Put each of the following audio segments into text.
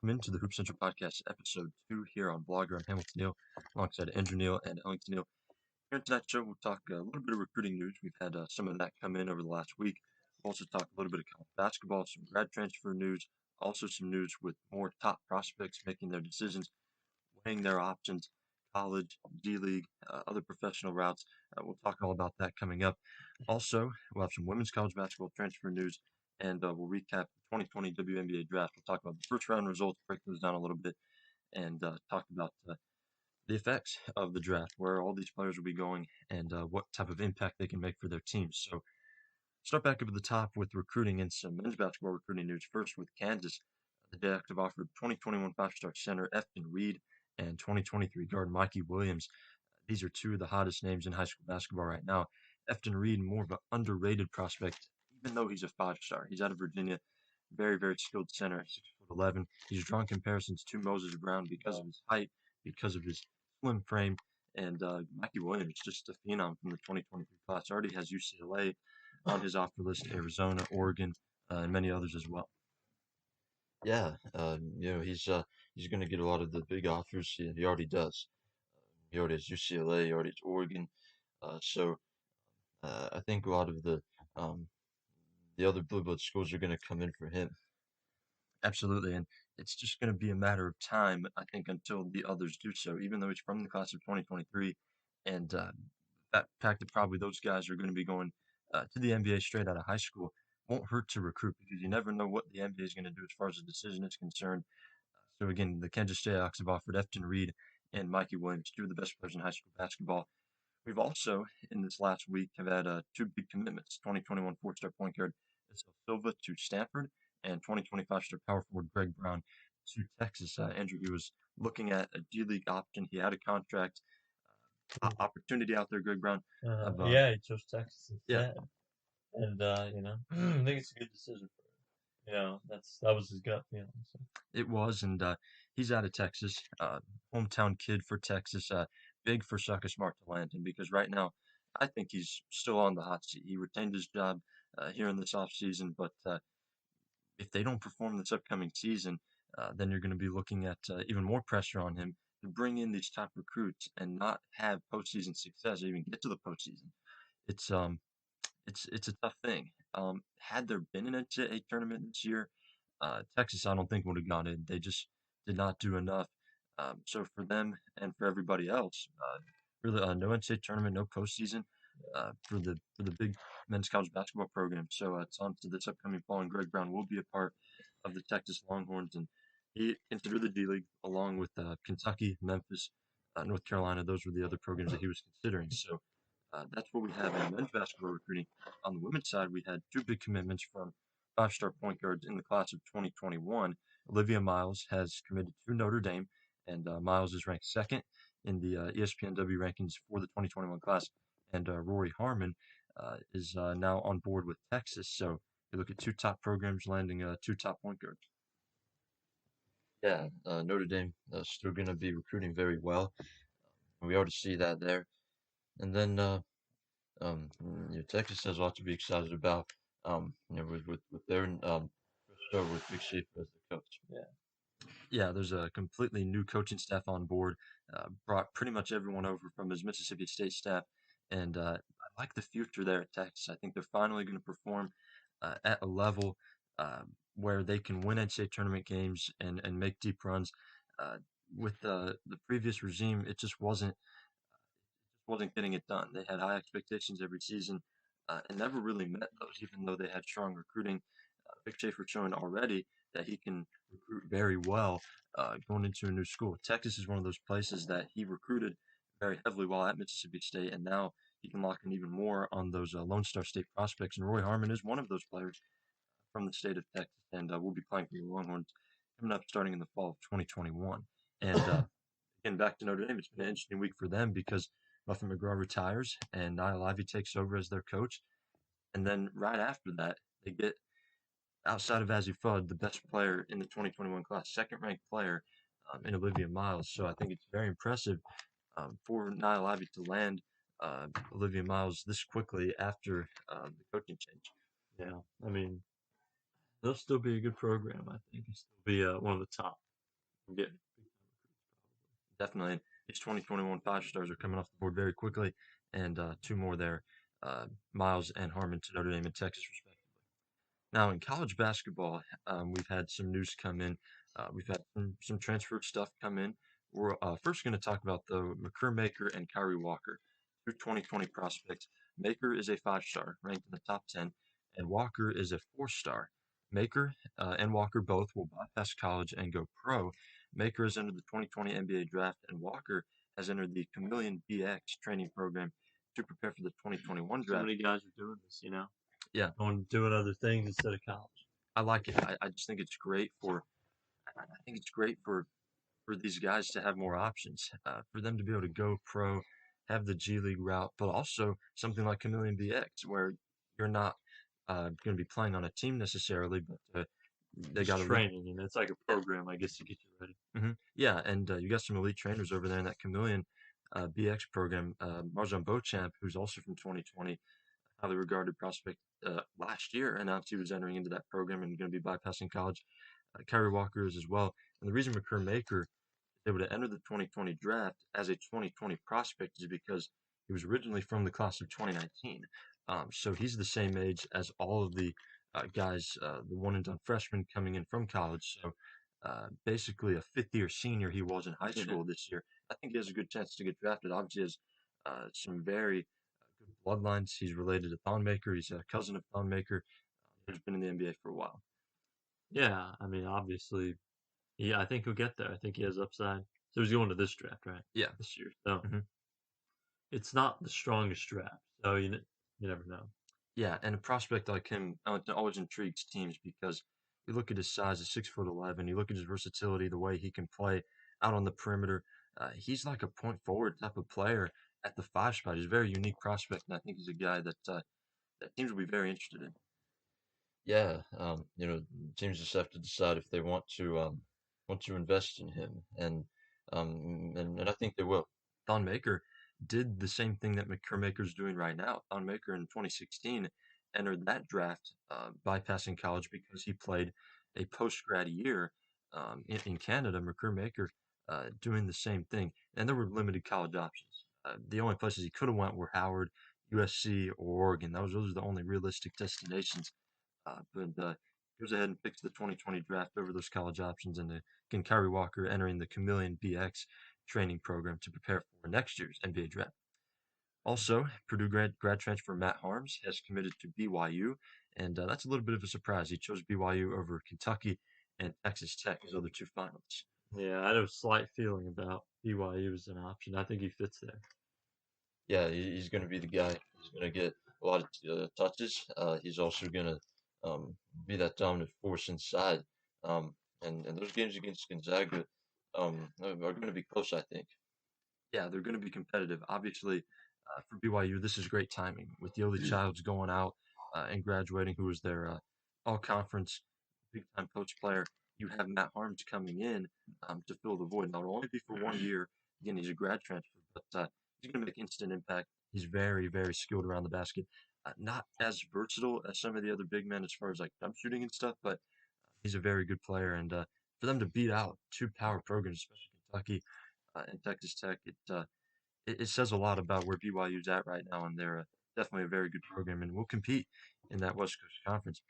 welcome into the Hoop Central Podcast, episode 2 here on Blogger. I'm Hamilton Neal, alongside Andrew Neal and Ellington Neal. Here in tonight's show, we'll talk a little bit of recruiting news. We've had some of that come in over the last week. We'll also talk a little bit of college basketball, some grad transfer news, also some news with more top prospects making their decisions, weighing their options, college, D-League, other professional routes. We'll talk all about that coming up. Also, we'll have some women's college basketball transfer news, and we'll recap the 2020 WNBA Draft. We'll talk about the first round results, break those down a little bit, and talk about the effects of the draft, where all these players will be going, and what type of impact they can make for their teams. So, start back up at the top with recruiting and some men's basketball recruiting news. First, with Kansas, the Jayhawks offered 2021 five-star center Efton Reed and 2023 guard Mikey Williams. These are two of the hottest names in high school basketball right now. Efton Reed, more of an underrated prospect, even though he's a five-star. He's out of Virginia, very, very skilled center, 6'11". He's drawn comparisons to Moses Brown because of his height, because of his slim frame, and Mikey Williams, just a phenom from the 2023 class, already has UCLA on his offer list, Arizona, Oregon, and many others as well. Yeah, he's going to get a lot of the big offers. He already does. He already has UCLA. He already has Oregon. I think a lot of um, the other blue blood schools are going to come in for him. Absolutely, and it's just going to be a matter of time, I think, until the others do so. Even though he's from the class of 2023, and that fact that probably those guys are going to be going to the NBA straight out of high school won't hurt to recruit because you never know what the NBA is going to do as far as the decision is concerned. So again, the Kansas Jayhawks have offered Efton Reed and Mikey Williams, two of the best players in high school basketball. We've also, in this last week, have had two big commitments: 2021 four-star point guard Isel Silva to Stanford, and 2025 star power forward Greg Brown to Texas. Andrew, he was looking at a D-League option. He had a contract opportunity out there, Greg Brown. Yeah, he chose Texas Yeah, instead, and I think it's a good decision for him. That was his gut feeling. So. it was, and he's out of Texas, hometown kid for Texas. Big for Shaka Smart to land him because right now, I think he's still on the hot seat. He retained his job here in this offseason, but if they don't perform this upcoming season, then you're going to be looking at even more pressure on him to bring in these top recruits and not have postseason success or even get to the postseason. It's it's a tough thing. Had there been an NCAA tournament this year, Texas I don't think would have gone in. They just did not do enough. So for them and for everybody else, really no NCAA tournament, no postseason for the big men's college basketball program. So it's on to this upcoming fall, and Greg Brown will be a part of the Texas Longhorns, and he considered the D League along with Kentucky, Memphis, North Carolina. Those were the other programs that he was considering. So that's what we have in men's basketball recruiting. On the women's side, we had two big commitments from five-star point guards in the class of 2021. Olivia Miles has committed to Notre Dame, and Miles is ranked second in the ESPNW rankings for the 2021 class. And Rory Harmon is now on board with Texas. So you look at two top programs landing two top point guards. Yeah, Notre Dame still going to be recruiting very well. We already see that there. And then Texas has a lot to be excited about. With their start with Big Shape as the coach. Yeah, there's a completely new coaching staff on board. Brought pretty much everyone over from his Mississippi State staff, and I like the future there at Texas. I think they're finally going to perform at a level where they can win NCAA tournament games and make deep runs. Uh, with the previous regime, it just wasn't getting it done. They had high expectations every season and never really met those, even though they had strong recruiting. Vic Schaefer showing already that he can recruit very well going into a new school. Texas is one of those places that he recruited very heavily while at Mississippi State, and now he can lock in even more on those Lone Star State prospects. And Roy Harmon is one of those players from the state of Texas, and will be playing for the Longhorns coming up starting in the fall of 2021. And again, back to Notre Dame, it's been an interesting week for them because Muffin McGraw retires and Niall Ivey takes over as their coach. And then right after that, they get outside of Azzy Fudd, the best player in the 2021 class, second-ranked player in Olivia Miles. So I think it's very impressive for Niall Ivey to land Olivia Miles this quickly after the coaching change. Yeah, I mean, they'll still be a good program. I think it'll still be one of the top from getting big time recruits, Definitely. These 2021 five-stars are coming off the board very quickly, and two more there, Miles and Harmon to Notre Dame and Texas, respectively. Now, in college basketball, we've had some news come in. We've had some transfer stuff come in. We're first going to talk about, though, Makur Maker and Kyrie Walker, two 2020 prospects. Maker is a five-star, ranked in the top 10, and Walker is a four-star. Maker and Walker both will bypass college and go pro. Maker has entered the 2020 NBA Draft, and Walker has entered the Chameleon BX training program to prepare for the 2021 right? So draft. many guys are doing this, Yeah, doing other things instead of college. I like it. I just think it's great for I think it's great for these guys to have more options, for them to be able to go pro, have the G League route, but also something like Chameleon BX, where you're not going to be playing on a team necessarily, but they It's got elite. training, it's like a program, I guess, to get you ready. Yeah, and you got some elite trainers over there in that Chameleon BX program. Marjan Beauchamp, who's also from 2020, highly regarded prospect last year, announced he was entering into that program and going to be bypassing college. Kyrie Walker is as well. And the reason Makur Maker able to enter the 2020 draft as a 2020 prospect is because he was originally from the class of 2019. So he's the same age as all of the guys, the one and done freshmen coming in from college. So basically a fifth year senior he was in high school this year. I think he has a good chance to get drafted. Obviously, he has some very good bloodlines. He's related to Thon Maker. He's a cousin of Thon Maker, who's been in the NBA for a while. Yeah, obviously, I think he'll get there. I think he has upside. So he's going to this draft, right? Yeah. This year. So it's not the strongest draft. So you never know. Yeah, and a prospect like him always intrigues teams because you look at his size, he's 6'11". You look at his versatility, the way he can play out on the perimeter. He's like a point forward type of player at the five spot. He's a very unique prospect, and I think he's a guy that teams will be very interested in. Yeah, teams just have to decide if they want to invest in him, and I think they will. Thon Maker did the same thing that Makur Maker's doing right now. Thon Maker in 2016 entered that draft bypassing college because he played a post-grad year in Canada. Makur Maker doing the same thing, and there were limited college options. The only places he could have went were Howard, USC, or Oregon. Those are the only realistic destinations. But goes ahead and picks the 2020 draft over those college options, and again, Kyrie Walker entering the Chameleon BX training program to prepare for next year's NBA draft. Also, Purdue grad transfer Matt Harms has committed to BYU, and that's a little bit of a surprise. He chose BYU over Kentucky and Texas Tech, his other two finalists. Yeah, I had a slight feeling about BYU as an option. I think he fits there. Yeah, he's going to be the guy. He's going to get a lot of touches. He's also going to be that dominant force inside. And those games against Gonzaga are going to be close, I think. Yeah, they're going to be competitive. Obviously, for BYU, this is great timing with Yoli Childs going out and graduating, who was their all-conference big-time post player. You have Matt Harms coming in to fill the void. Not only be for 1 year, again, he's a grad transfer, but he's going to make instant impact. He's very, very skilled around the basket. Not as versatile as some of the other big men as far as like jump shooting and stuff, but he's a very good player. And for them to beat out two power programs, especially Kentucky and Texas Tech, it says a lot about where BYU's at right now, and they're definitely a very good program and will compete in that West Coast Conference.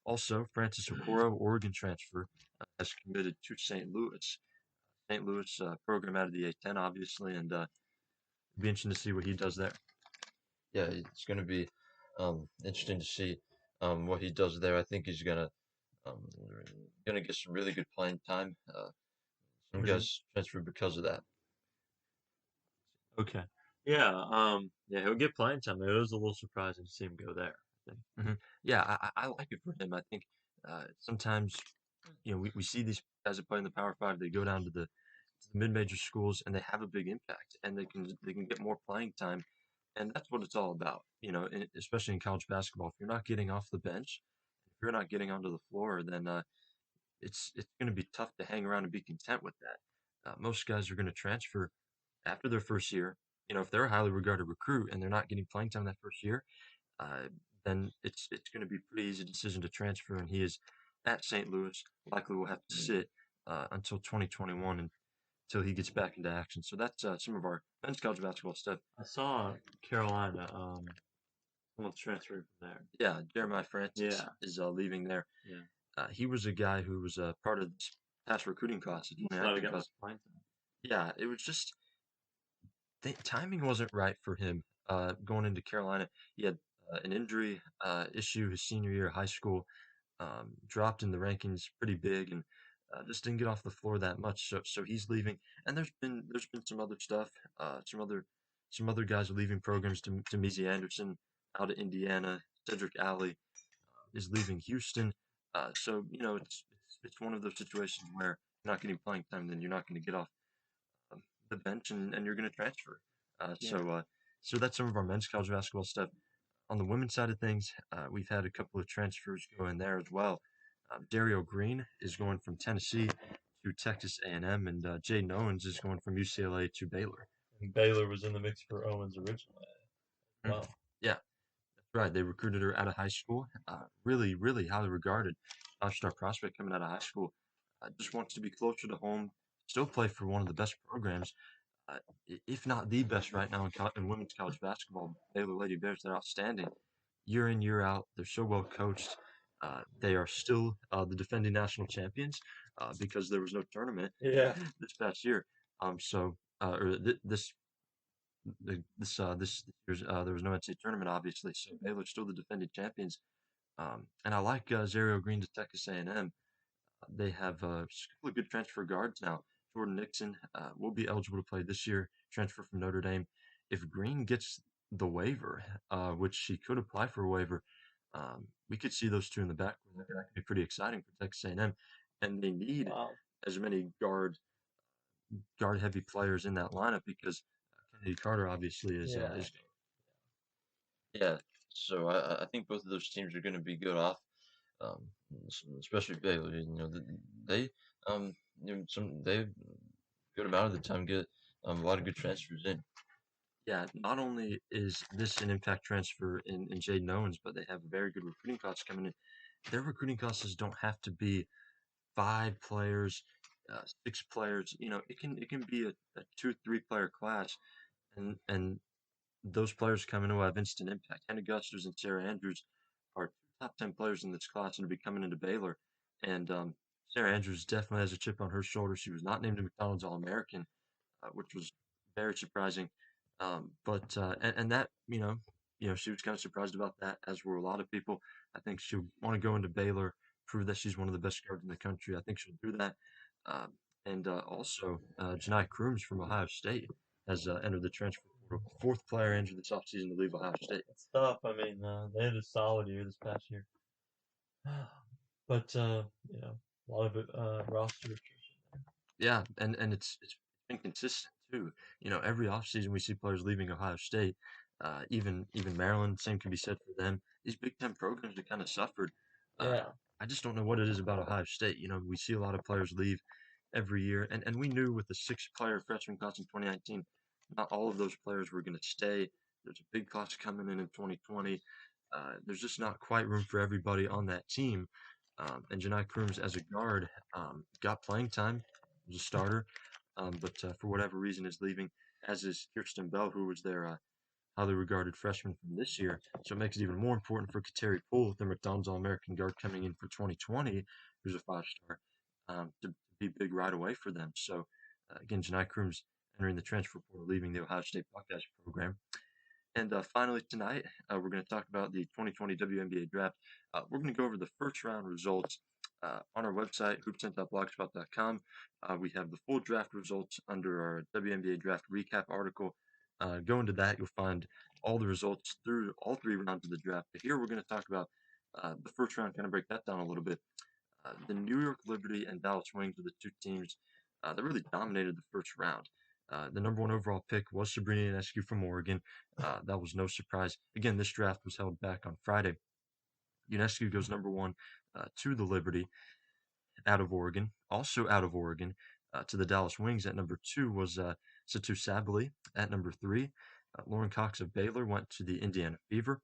Also, Francis Okoro, Oregon transfer, has committed to St. Louis. St. Louis program out of the A10, obviously, and it'll be interesting to see what he does there. Yeah, it's going to be interesting to see what he does there. I think he's um, gonna get some really good playing time. Some guys transfer because of that. Okay. Yeah, he'll get playing time. It was a little surprising to see him go there, I think. Yeah, I like it for him. I think sometimes we see these guys that play in the Power Five. They go down to the mid-major schools and they have a big impact, and they can get more playing time, and that's what it's all about. Especially in college basketball. If you're not getting off the bench, if you're not getting onto the floor, then it's going to be tough to hang around and be content with that. Most guys are going to transfer after their first year. If they're a highly regarded recruit and they're not getting playing time that first year, uh, then it's going to be a pretty easy decision to transfer. And he is at St. Louis, likely will have to sit until 2021 until he gets back into action. So that's some of our men's college basketball stuff. I saw Carolina. Someone's transferring from there. Yeah, Jeremiah Francis Yeah. is leaving there. Yeah. He was a guy who was part of this past recruiting class. He's not got much playing time. Yeah, it was just the timing wasn't right for him going into Carolina. He had an injury issue his senior year of high school, dropped in the rankings pretty big, and just didn't get off the floor that much. So he's leaving, and there's been some other stuff. Some other guys are leaving programs. To Mizzy Anderson out of Indiana. Cedric Alley is leaving Houston. So it's one of those situations where you're not getting playing time, then you're not going to get off the bench, and you're going to transfer. So that's some of our men's college basketball stuff. On the women's side of things, we've had a couple of transfers go in there as well. Dario Green is going from Tennessee to Texas A&M, and Jaden Owens is going from UCLA to Baylor. And Baylor was in the mix for Owens originally. Wow. Yeah, that's right. They recruited her out of high school. Really, really highly regarded five-star prospect coming out of high school. Just wants to be closer to home. Still play for one of the best programs, uh, if not the best right now in women's college basketball. Baylor Lady Bears, they're outstanding year in, year out. They're so well coached. They are still the defending national champions because there was no tournament this past year. This year's there was no NCAA tournament, obviously. So Baylor's still the defending champions. And I like Zario Green to Texas A&M. They have a couple of good transfer guards now. Jordan Nixon will be eligible to play this year, transfer from Notre Dame. If Green gets the waiver, which he could apply for a waiver, we could see those two in the backcourt. That could be pretty exciting for Texas A&M. And they need as many guard-heavy players in that lineup because Kennedy Carter obviously is. Yeah. So I think both of those teams are going to be good off, um, especially Baylor. They they good amount of the time get a lot of good transfers in. Yeah, not only is this an impact transfer in Jaden Owens, but they have a very good recruiting class coming in. Their recruiting classes don't have to be 5 players, 6 players. It can be a 2, 3 player class, and those players coming who have instant impact. Hannah Gusters and Sarah Andrews are top 10 players in this class and to be coming into Baylor. And Sarah Andrews definitely has a chip on her shoulder. She was not named a McDonald's All-American, which was very surprising. And that she was kind of surprised about that, as were a lot of people. I think she'll want to go into Baylor, prove that she's one of the best guards in the country. I think she'll do that. And also, Janai Crooms from Ohio State has entered the transfer portal. 4th player entered this offseason to leave Ohio State. It's tough. I mean, they had a solid year this past year, but a lot of it roster attrition. Yeah, and it's been consistent too. Every offseason we see players leaving Ohio State. Even Maryland, same can be said for them. These Big Ten programs have kind of suffered. I just don't know what it is about Ohio State. We see a lot of players leave every year, and we knew with the 6-player freshman class in 2019, not all of those players were going to stay. There's a big class coming in 2020. There's just not quite room for everybody on that team. And Janai Crooms, as a guard, got playing time, was a starter, but for whatever reason is leaving, as is Kirsten Bell, who was their highly regarded freshman from this year. So it makes it even more important for Kateri Poole, the McDonald's All-American guard coming in for 2020, who's a 5-star, to be big right away for them. So again, Janai Crooms entering the transfer portal, leaving the Ohio State Buckeyes program. And finally tonight, we're going to talk about the 2020 WNBA Draft. We're going to go over the first round results on our website, hoopsent.blogspot.com. We have the full draft results under our WNBA Draft recap article. Go into that, you'll find all the results through all 3 rounds of the draft. But here we're going to talk about the first round, kind of break that down a little bit. The New York Liberty and Dallas Wings are the 2 teams that really dominated the first round. The number 1 overall pick was Sabrina Ionescu from Oregon. That was no surprise. Again, this draft was held back on Friday. Ionescu goes number 1 to the Liberty out of Oregon. Also out of Oregon to the Dallas Wings at number 2 was Satu Sabally at number 3. Lauren Cox of Baylor went to the Indiana Fever.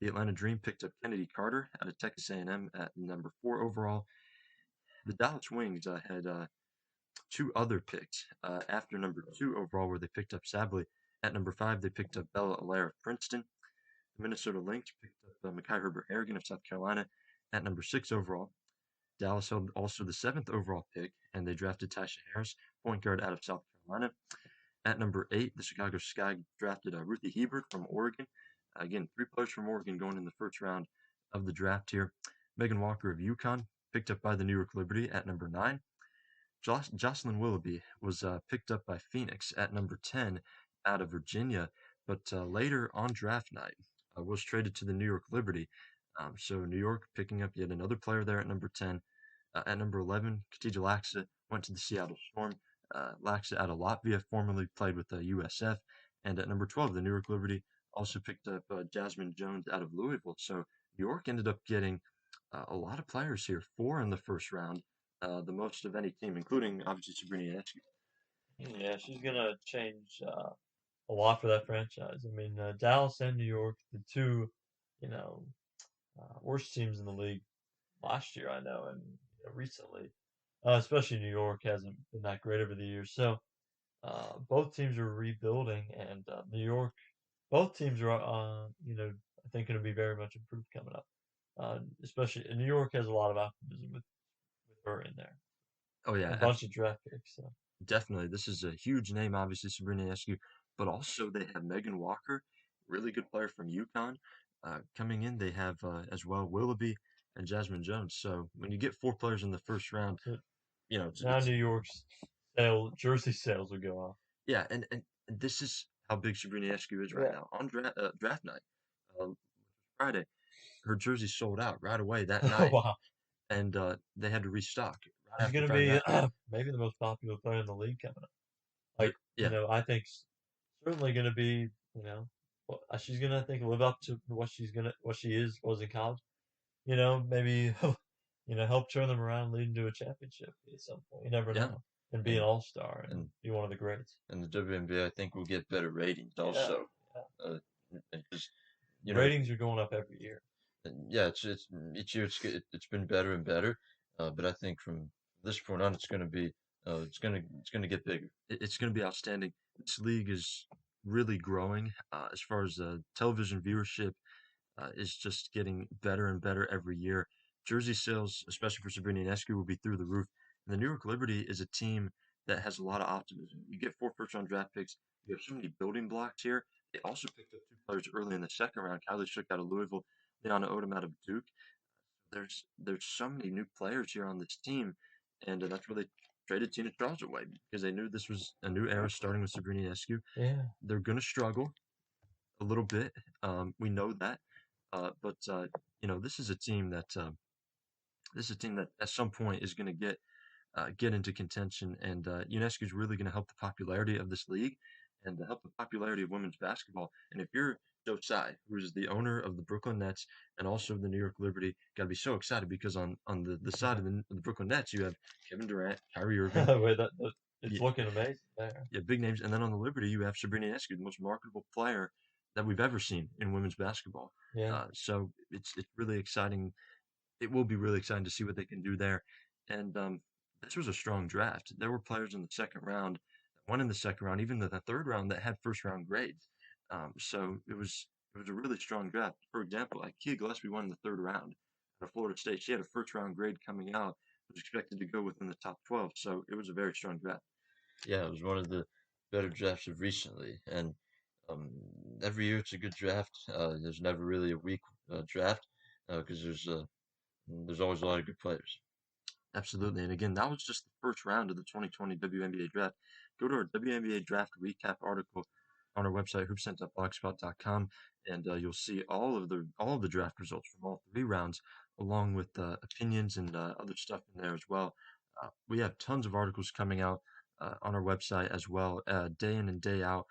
The Atlanta Dream picked up Kennedy Carter out of Texas A&M at number 4 overall. The Dallas Wings had two other picks after number 2 overall, where they picked up Savely. At number 5, they picked up Bella Allaire of Princeton. The Minnesota Lynx picked up Mekhi Herbert Harrigan of South Carolina at number 6 overall. Dallas held also the 7th overall pick, and they drafted Tasha Harris, point guard out of South Carolina. At number 8, the Chicago Sky drafted Ruthie Hebert from Oregon. Again, 3 players from Oregon going in the first round of the draft here. Megan Walker of UConn, picked up by the New York Liberty at number 9. Jocelyn Willoughby was picked up by Phoenix at number 10 out of Virginia, but later on draft night was traded to the New York Liberty. So New York picking up yet another player there at number 10. At number 11, Khadija Laxa went to the Seattle Storm. Laxa out of Latvia, formerly played with the USF. And at number 12, the New York Liberty also picked up Jasmine Jones out of Louisville. So New York ended up getting a lot of players here, 4 in the first round, the most of any team, including obviously Sabrina Ionescu. Yeah, she's gonna change a lot for that franchise. I mean, Dallas and New York, the two, you know, worst teams in the league last year, I know, and recently, especially New York hasn't been that great over the years. So both teams are rebuilding, and New York, both teams are, I think going to be very much improved coming up. Especially New York has a lot of optimism with her in there, Oh a yeah, bunch of draft picks. So. definitely. This is a huge name, obviously Sabrina Ionescu, but also they have Megan Walker, really good player from UConn. Coming in, they have as well Willoughby and Jasmine Jones. So when you get 4 players in the first round, So now it's New York's jersey sales will go up. yeah, and this is how big Sabrina Ionescu is right Yeah. now. On draft night, Friday, her jersey sold out right away that Oh night, wow, and they had to restock right she's after gonna finding be out. maybe the most popular player in the league coming up. Yeah, I think certainly gonna be, she's gonna I think live up to what she was in college. Maybe help turn them around, lead into a championship at some point. You never yeah, know, and be an and all-star and and be one of the greats. and the WNBA, I think, will get better ratings Yeah, also. yeah. Uh, because you know, Ratings are going up every year. yeah, it's each year it's been better and better. But I think from this point on, it's gonna get bigger. it's going to be outstanding. This league is really growing as far as television viewership is just getting better and better every year. Jersey sales, especially for Sabrina Ionescu, will be through the roof. And the New York Liberty is a team that has a lot of optimism. You get 4 first-round draft picks. You have so many building blocks here. They also picked up 2 players early in the second round. Kylie Shook out of Louisville, Leona Odom out of Duke. There's so many new players here on this team, and that's where they traded Tina Charles away because they knew this was a new era starting with Sabrina Ionescu. Yeah. They're going to struggle a little bit. We know that, but this is a team that at some point is going to get into contention, and UNESCO is really going to help the popularity of this league and to help the popularity of women's basketball. And if you're Joe Tsai, who is the owner of the Brooklyn Nets and also the New York Liberty, got to be so excited because on the side of the Brooklyn Nets, you have Kevin Durant, Kyrie Irving, Wait, it's yeah, looking amazing there. yeah, big names, and then on the Liberty, you have Sabrina Ionescu, the most marketable player that we've ever seen in women's basketball. Yeah. So it's really exciting. It will be really exciting to see what they can do there. And this was a strong draft. There were players in the second round, one in the second round, even in the third round that had first round grades. So it was a really strong draft. For example, Ikea Gillespie won in the third round out of Florida State. She had a first round grade coming out, was expected to go within the top 12. So it was a very strong draft. Yeah, it was one of the better drafts of recently, and um, every year it's a good draft. There's never really a weak draft because there's always a lot of good players. Absolutely. And again, that was just the first round of the 2020 WNBA draft. Go to our WNBA draft recap article on our website, hoopsent.blogspot.com, and you'll see all of the draft results from all 3 rounds, along with opinions and other stuff in there as well. We have tons of articles coming out on our website as well, day in and day out,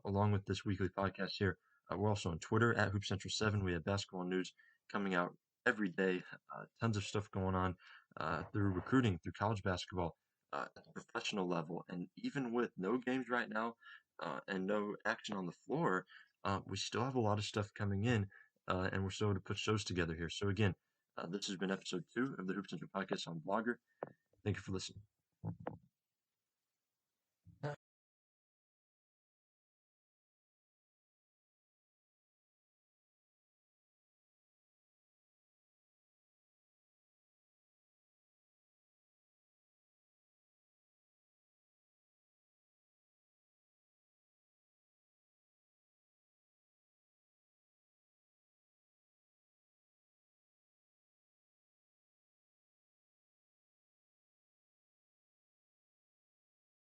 along with this weekly podcast here. We're also on Twitter at HoopCentral7. We have basketball news coming out every day. Tons of stuff going on through recruiting, through college basketball, at the professional level. And even with no games right now and no action on the floor, we still have a lot of stuff coming in, and we're still able to put shows together here. So again, This has been episode 2 of the Hoops Center podcast on Blogger. Thank you for listening.